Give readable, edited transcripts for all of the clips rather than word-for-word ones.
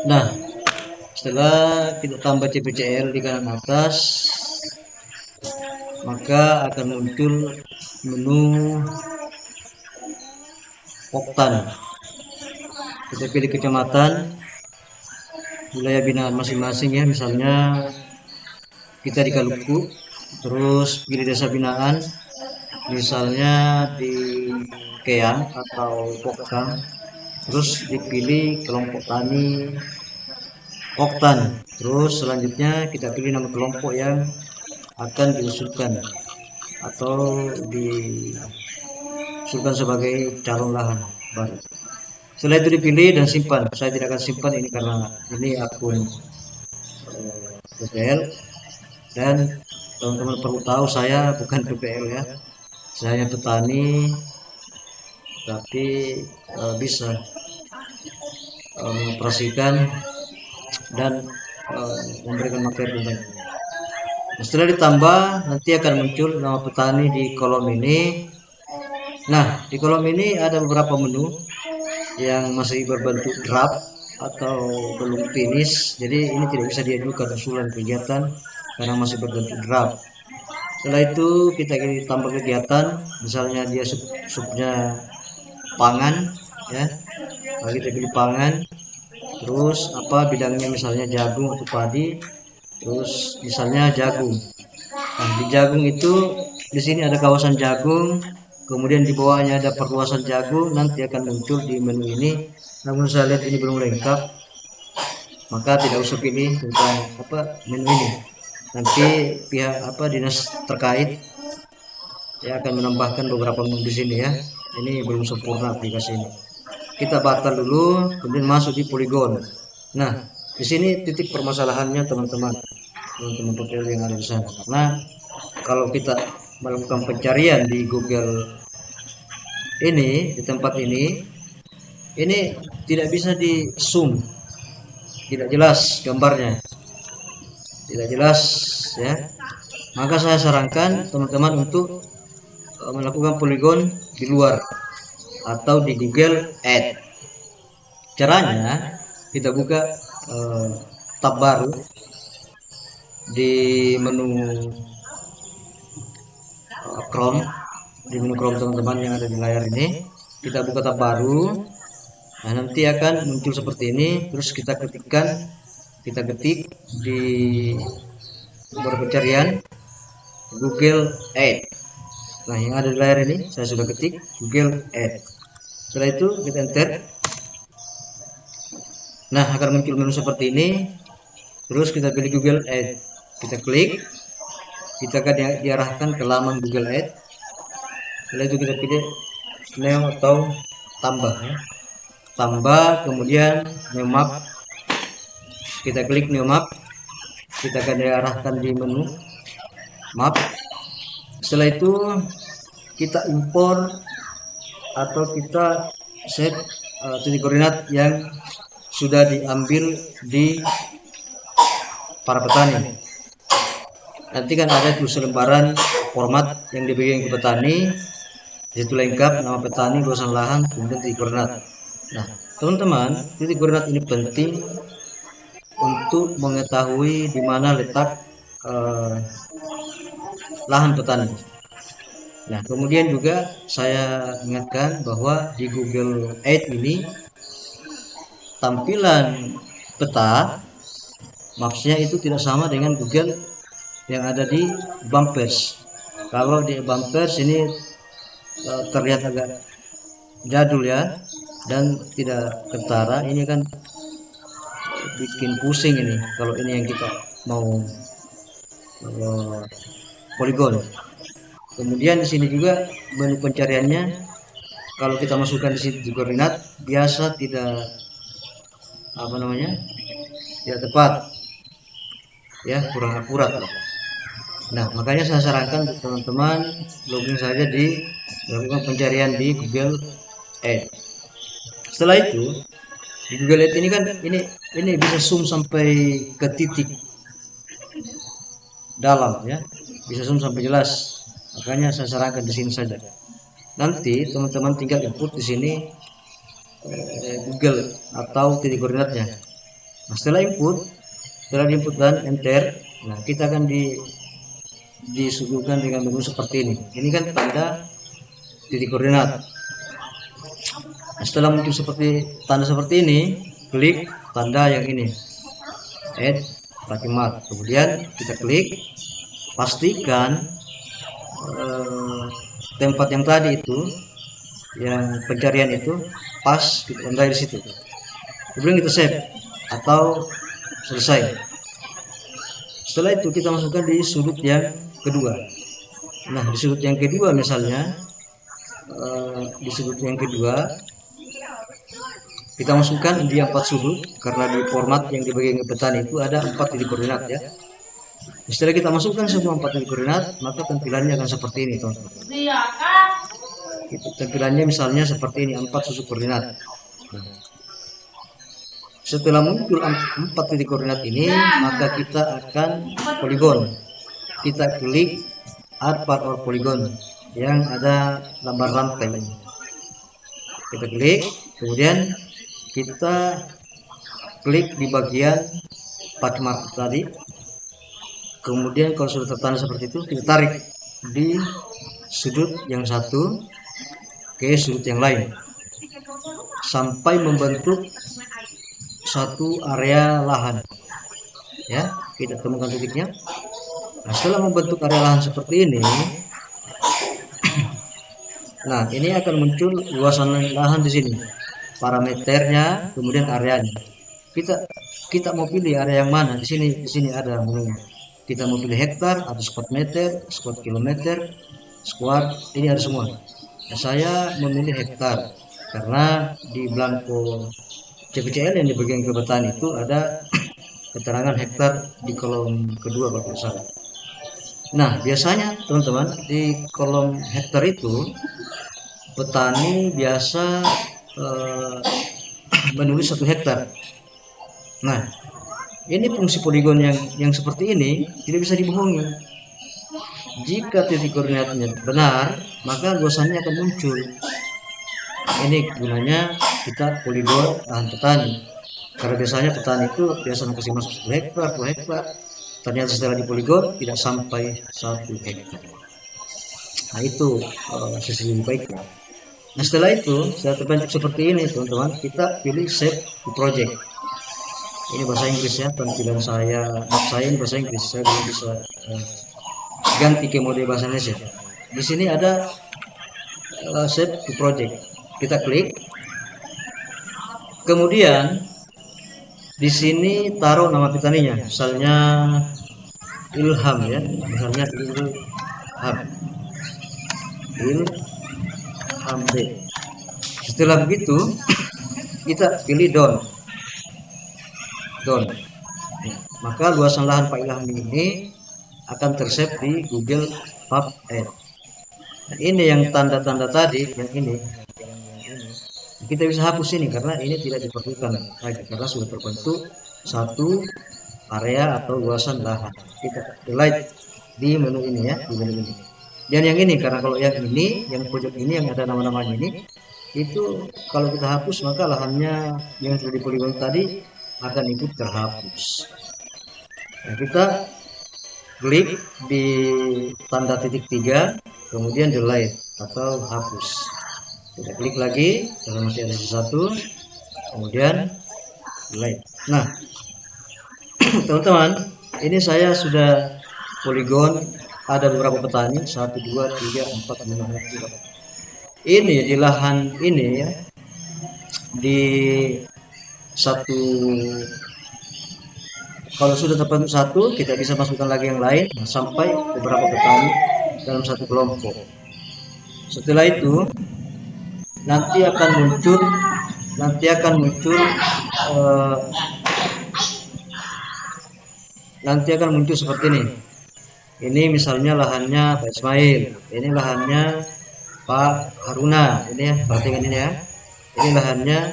Nah, setelah kita tambah CPCL di kanan atas, maka akan muncul menu Oktan. Kita pilih kecamatan, wilayah binaan masing-masing ya, misalnya kita di Kaluku, terus pilih desa binaan, misalnya di Keang atau Pokang, terus dipilih kelompok tani Oktan. Terus selanjutnya kita pilih nama kelompok yang akan diusulkan atau diusulkan sebagai calon lahan baru. Setelah itu dipilih dan simpan. Saya tidak akan simpan ini karena ini akun PPL dan teman-teman perlu tahu saya bukan PPL ya. Saya petani tapi bisa mengoperasikan dan memberikan materi tentang ini. Nah, setelah ditambah nanti akan muncul nama petani di kolom ini. Nah, di kolom ini ada beberapa menu yang masih berbentuk draft atau belum finish. Jadi ini tidak bisa diajukan usulan kegiatan karena masih berbentuk draft. Setelah itu kita tambah kegiatan, misalnya dia subnya pangan, ya, lagi kita pilih pangan. Terus apa bidangnya misalnya jagung atau padi, terus misalnya jagung. Nah, di jagung itu di sini ada kawasan jagung, kemudian di bawahnya ada perluasan jagung, nanti akan muncul di menu ini. Namun saya lihat ini belum lengkap, maka tidak usah pilih tentang apa menu ini. Nanti pihak apa dinas terkait ya akan menambahkan beberapa menu di sini ya. Ini belum sempurna aplikasi ini. Kita batal dulu, kemudian masuk di Polygon. Nah, di sini titik permasalahannya teman-teman PPL yang ada di sana. Karena kalau kita melakukan pencarian di Google ini di tempat ini tidak bisa di zoom, tidak jelas gambarnya, tidak jelas ya. Maka saya sarankan teman-teman untuk melakukan poligon di luar atau di Google Ads. Caranya kita buka tab baru di menu Chrome, di menu Chrome teman-teman yang ada di layar ini. Kita buka tab baru. Nah, nanti akan muncul seperti ini. Terus kita ketik di sumber pencarian Google Ads. Nah, yang ada di layar ini saya sudah ketik Google Ads. Setelah itu kita enter. Nah, akan muncul menu seperti ini. Terus kita pilih Google Ads. Kita klik. Kita akan diarahkan ke laman Google Ads. Setelah itu kita pilih new atau tambah ya. Tambah, kemudian new map. Kita klik new map. Kita akan diarahkan di menu map. Setelah itu kita impor atau kita set titik koordinat yang sudah diambil di para petani. Nanti kan ada tuh selembaran format yang dibikin ke petani, itu lengkap nama petani, luasan lahan, kemudian titik koordinat. Nah, teman-teman, titik koordinat ini penting untuk mengetahui di mana letak lahan petani. Nah, kemudian juga saya ingatkan bahwa di Google Ads ini tampilan peta mapsnya itu tidak sama dengan Google yang ada di Bumpers. Kalau di Bumpers ini terlihat agak jadul ya dan tidak ketara. Ini kan bikin pusing ini kalau ini yang kita mau poligon. Kemudian di sini juga menu pencariannya kalau kita masukkan di situ koordinat biasa tidak apa namanya tidak tepat ya, kurang akurat lah. Nah, makanya saya sarankan untuk teman-teman login saja di melakukan pencarian di Google Ads. Setelah itu di Google Ads ini kan ini bisa zoom sampai ke titik dalam ya, bisa zoom sampai jelas. Makanya saya sarankan di sini saja. Nanti teman-teman tinggal input di sini Google atau titik koordinatnya. Nah, setelah input dan enter, nah kita akan disuguhkan dengan menu seperti ini. Ini kan tanda titik koordinat. Nah, setelah muncul tanda seperti ini, klik tanda yang ini, add pakemat. Kemudian kita klik, pastikan tempat yang tadi itu, yang pencarian itu pas, kita tandai di situ. Kemudian kita save atau selesai. Setelah itu kita masukkan di sudut yang kedua. Nah, di sudut yang kedua misalnya, di sudut yang kedua kita masukkan di 4 sudut, karena di format yang di bagian petani itu ada 4 titik koordinat ya. Setelah kita masukkan semua 4 titik koordinat, maka tampilannya akan seperti ini, teman-teman. Tampilannya misalnya seperti ini, 4 susuk koordinat. Nah, setelah muncul 4 titik koordinat ini, maka kita akan poligon. Kita klik add part or polygon yang ada gambar rantai. Kita klik, kemudian kita klik di bagian pakemat tadi. Kemudian kalau sudah tertanda seperti itu, kita tarik di sudut yang satu ke sudut yang lain sampai membentuk satu area lahan ya. Kita temukan titiknya. Nah, setelah membentuk area lahan seperti ini, nah ini akan muncul luasan lahan di sini, parameternya, kemudian areanya. Kita mau pilih area yang mana. Di sini ada menunya. Kita mau pilih hektar atau square meter, square kilometer, square, ini ada semua. Nah, saya memilih hektar karena di Blanko CPCL yang di bagian kebetulan itu ada keterangan hektar di kolom kedua kalau tidak salah. Nah, biasanya teman-teman di kolom hektar itu petani biasa menulis 1 hektar. Nah, ini fungsi poligon yang seperti ini tidak bisa dibohongi. Jika titik koordinatnya benar, maka luasannya akan muncul. Ini gunanya kita poligon lahan petani. Karena biasanya petani itu biasa kasih masuk 1 hektar, 2 hektar. Ternyata setelah di poligon tidak sampai 1 hektar. Nah, itu sisi baiknya. Nah, setelah itu, setelah terbentuk seperti ini, teman-teman, kita pilih save to project. Ini bahasa Inggris ya, tampilan saya ini bahasa Inggris. Saya belum bisa ganti ke mode bahasa Indonesia. Di sini ada save to project. Kita klik. Kemudian di sini taruh nama petaninya, misalnya Ilham ya, misalnya Ilham B. Setelah begitu kita pilih don. Maka luasan lahan Pak Ilham ini akan tersave di Google Map Ad. Nah, ini yang tanda-tanda tadi, yang ini kita bisa hapus ini karena ini tidak diperlukan lagi karena sudah terbentuk satu area atau luasan lahan. Kita delete di menu ini ya, di menu ini. Dan yang ini, karena kalau yang ini, yang pojok ini yang ada nama-namanya ini, itu kalau kita hapus maka lahannya yang sudah di poligon tadi akan ikut terhapus. Nah, kita klik di tanda titik 3, kemudian delete atau hapus. Kita klik lagi, kalau masih ada satu, kemudian delete. Nah, teman-teman, ini saya sudah poligon, ada beberapa petani, 1, 2, 3, 4, 5, 6. Ini di lahan ini ya, di satu, kalau sudah terbentuk satu, kita bisa masukkan lagi yang lain sampai beberapa petani dalam satu kelompok. Setelah itu nanti akan muncul seperti ini. Ini misalnya lahannya Pak Ismail, ini lahannya Pak Haruna, ini ya, perhatikan ini ya. Ini lahannya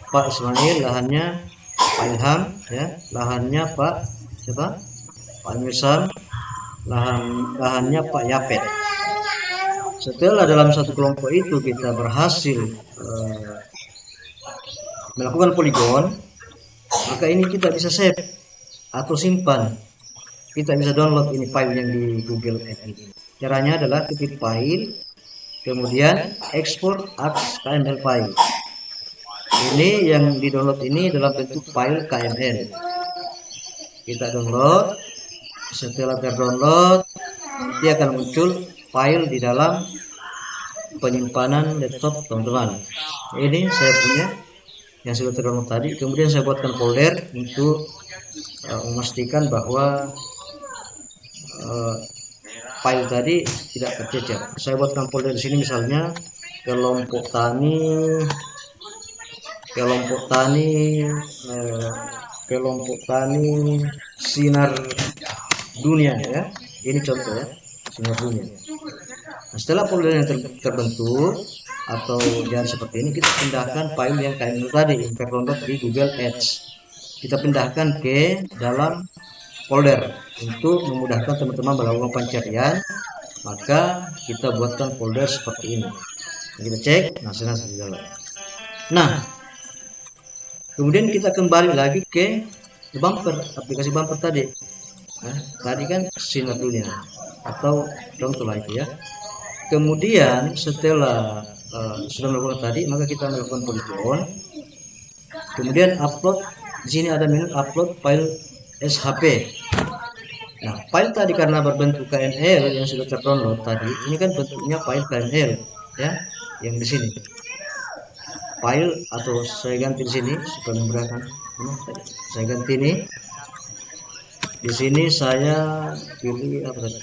Pak Ismail, lahannya Pak Ilham ya, lahannya Pak siapa? Pak Misam, lahannya Pak Yapet. Setelah dalam satu kelompok itu kita berhasil melakukan poligon, maka ini kita bisa save atau simpan. Kita bisa download ini file yang di Google Ads ini. Caranya adalah ketik file, kemudian ekspor HTML file. Ini yang di download ini dalam bentuk file KML. Kita download. Setelah terdownload, nanti akan muncul file di dalam penyimpanan laptop teman-teman. Ini saya punya yang sudah terdownload tadi. Kemudian saya buatkan folder untuk memastikan bahwa file tadi tidak tercecer. Saya buatkan folder di sini, misalnya kelompok tani, kelompok tani sinar dunia ya. Ini contoh ya, sinar dunia. Nah, setelah folder yang terbentuk atau jangan seperti ini, kita pindahkan file yang KML tadi yang terdownload di Google Ads. Kita pindahkan ke dalam folder untuk memudahkan teman-teman melakukan pencarian. Maka kita buatkan folder seperti ini. Kita cek, nah sudah jalan. Nah, kemudian kita kembali lagi ke bumper, aplikasi bumper tadi. Nah, tadi kan sinar dunia atau contoh lah itu ya. Kemudian setelah sudah melakukan tadi, maka kita melakukan polygon. Kemudian upload. Di sini ada menu upload file SHP. Nah, file tadi karena berbentuk KML yang sudah terdownload tadi, ini kan bentuknya file KML ya, yang di sini. File atau saya ganti di sini supaya memudahkan. Saya ganti ini. Di sini saya pilih apa tadi?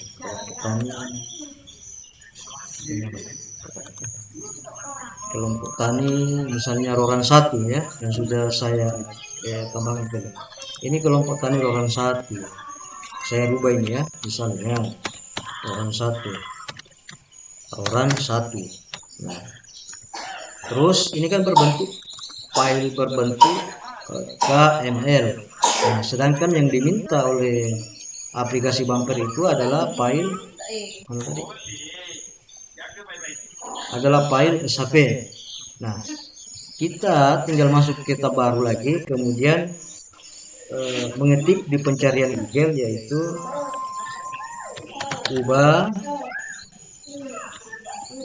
Kelompok tani misalnya Roran 1 ya, yang sudah saya tambahkan. Ini kelompok tani Roran 1. Saya rubah ini ya, misalnya Roran 1. Nah, terus ini kan berbentuk file berbentuk KML. Nah, sedangkan yang diminta oleh aplikasi bumper itu adalah file SHP. Nah, kita tinggal masuk ke tab baru lagi, kemudian mengetik di pencarian Google yaitu ubah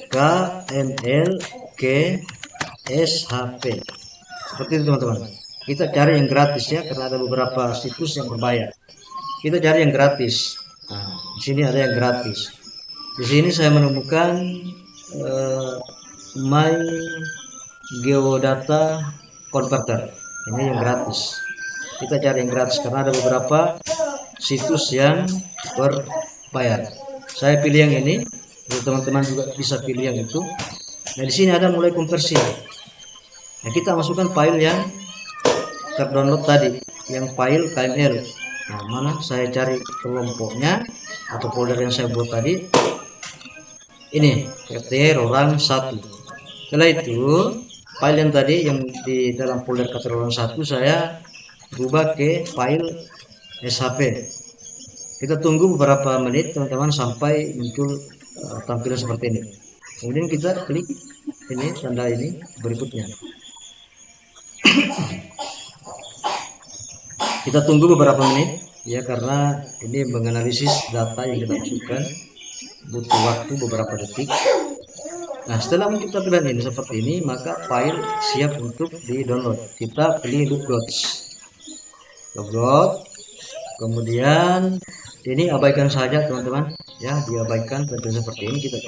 KML ke SHP. Seperti itu teman-teman. Kita cari yang gratis ya, karena ada beberapa situs yang berbayar. Kita cari yang gratis. Nah, di sini ada yang gratis. Di sini saya menemukan My Geodata Converter. Ini yang gratis. Kita cari yang gratis karena ada beberapa situs yang berbayar. Saya pilih yang ini. Teman-teman juga bisa pilih yang itu. Nah, di sini ada mulai konversi. Nah, kita masukkan file yang terdownload tadi, yang file KML. Nah, mana saya cari kelompoknya atau folder yang saya buat tadi. Ini RT Roran 1. Setelah itu file yang tadi yang di dalam folder kata Roran 1 saya rubah ke file SHP. Kita tunggu beberapa menit teman-teman sampai muncul tampilan seperti ini. Kemudian kita klik ini tanda ini berikutnya. Kita tunggu beberapa menit ya, karena ini menganalisis data yang kita masukkan, butuh waktu beberapa detik. Nah, setelah muncul tampilan ini seperti ini, maka file siap untuk di download. Kita pilih logout, kemudian ini abaikan saja teman-teman ya, diabaikan seperti ini. Kita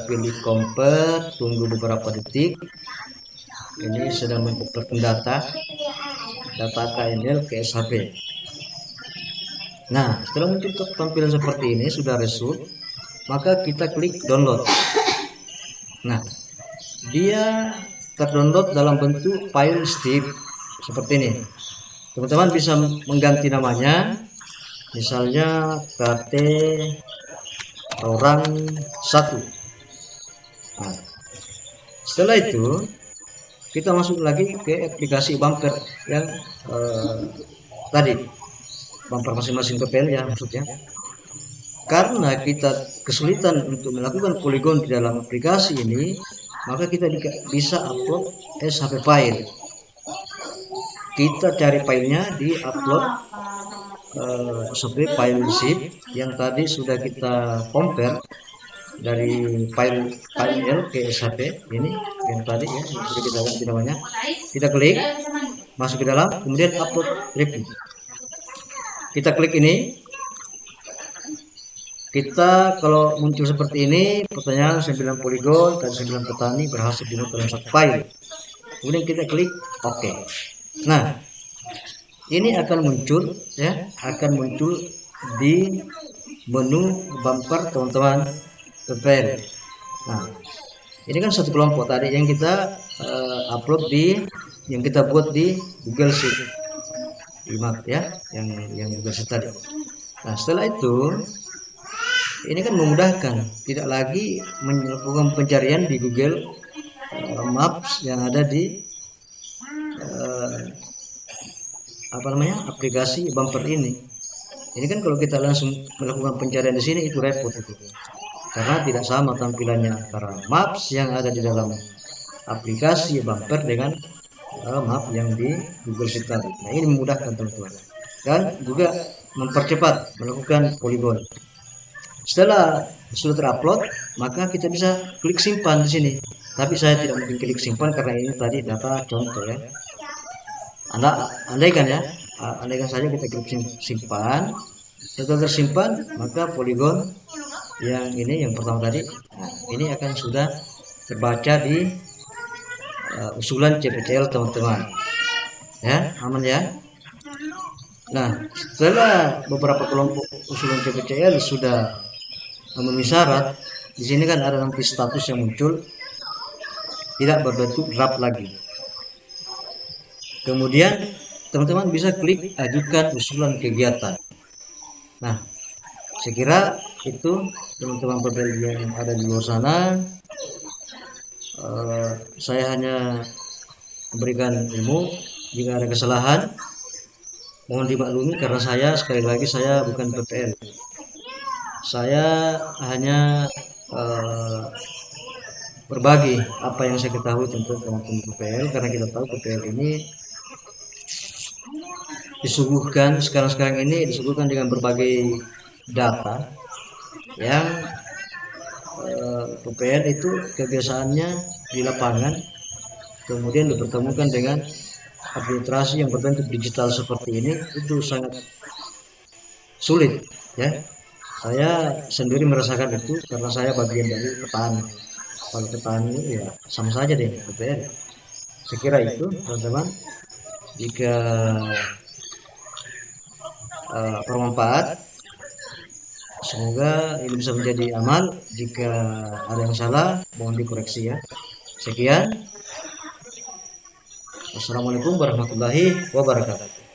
pilih compare, tunggu beberapa detik. Ini sedang mengkonversi data KML ke SHP. Nah, setelah muncul tampilan seperti ini sudah result, maka kita klik download. Nah, dia terdownload dalam bentuk file zip seperti ini. Teman-teman bisa mengganti namanya, misalnya KT Roran 1. Nah, setelah itu kita masuk lagi ke aplikasi bumper yang tadi, bumper masing-masing PPL ya maksudnya. Karena kita kesulitan untuk melakukan polygon di dalam aplikasi ini, maka kita bisa upload SHP file. kita cari filenya di upload seperti file zip yang tadi sudah kita compare dari file ke SHP ini yang tadi ya yang sudah kita ganti namanya. Kita klik masuk ke dalam, kemudian upload review. Kita klik ini. Kita kalau muncul seperti ini, pertanyaan 9 poligon dan 9 petani berhasil dimuat dalam satu file. Kemudian kita klik OK. Nah, ini akan muncul ya, akan muncul di menu bumper teman-teman PPL. Nah, ini kan satu kelompok tadi yang kita upload yang kita buat di Google Sheet. Lihat ya, yang Google Sheet tadi. Nah, setelah itu ini kan memudahkan, tidak lagi melakukan pencarian di Google Maps yang ada di aplikasi bumper ini. Ini kan kalau kita langsung melakukan pencarian di sini itu repot itu, karena tidak sama tampilannya antara Maps yang ada di dalam aplikasi bumper dengan map yang di Google Sheet tadi. Nah, ini memudahkan teman-teman dan juga mempercepat melakukan poligon. Setelah sudah terupload, maka kita bisa klik simpan di sini. Tapi saya tidak mungkin klik simpan karena ini tadi data contoh ya. Andaikan saja kita klik simpan. Setelah tersimpan, maka poligon yang ini yang pertama tadi, nah, ini akan sudah terbaca di usulan CPCL teman-teman. Ya, aman ya. Nah, setelah beberapa kelompok usulan CPCL sudah memenuhi syarat, di sini kan ada nanti status yang muncul tidak berbentuk draft lagi. Kemudian teman-teman bisa klik ajukan usulan kegiatan. Nah, saya kira itu teman-teman PPL yang ada di luar sana. Saya hanya memberikan ilmu. Jika ada kesalahan mohon dimaklumi karena sekali lagi saya bukan PPL. Saya hanya berbagi apa yang saya ketahui tentang teman-teman PPL, karena kita tahu PPL ini sekarang ini disuguhkan dengan berbagai data yang PPL itu kebiasaannya di lapangan kemudian dipertemukan dengan administrasi yang berbentuk digital seperti ini, itu sangat sulit ya. Saya sendiri merasakan itu karena saya bagian dari petani. Kalau petani ya sama saja deh PPL. Saya kira itu teman-teman. Jika bermanfaat, semoga ini bisa menjadi amal. Jika ada yang salah mohon dikoreksi ya. Sekian. Assalamualaikum warahmatullahi wabarakatuh.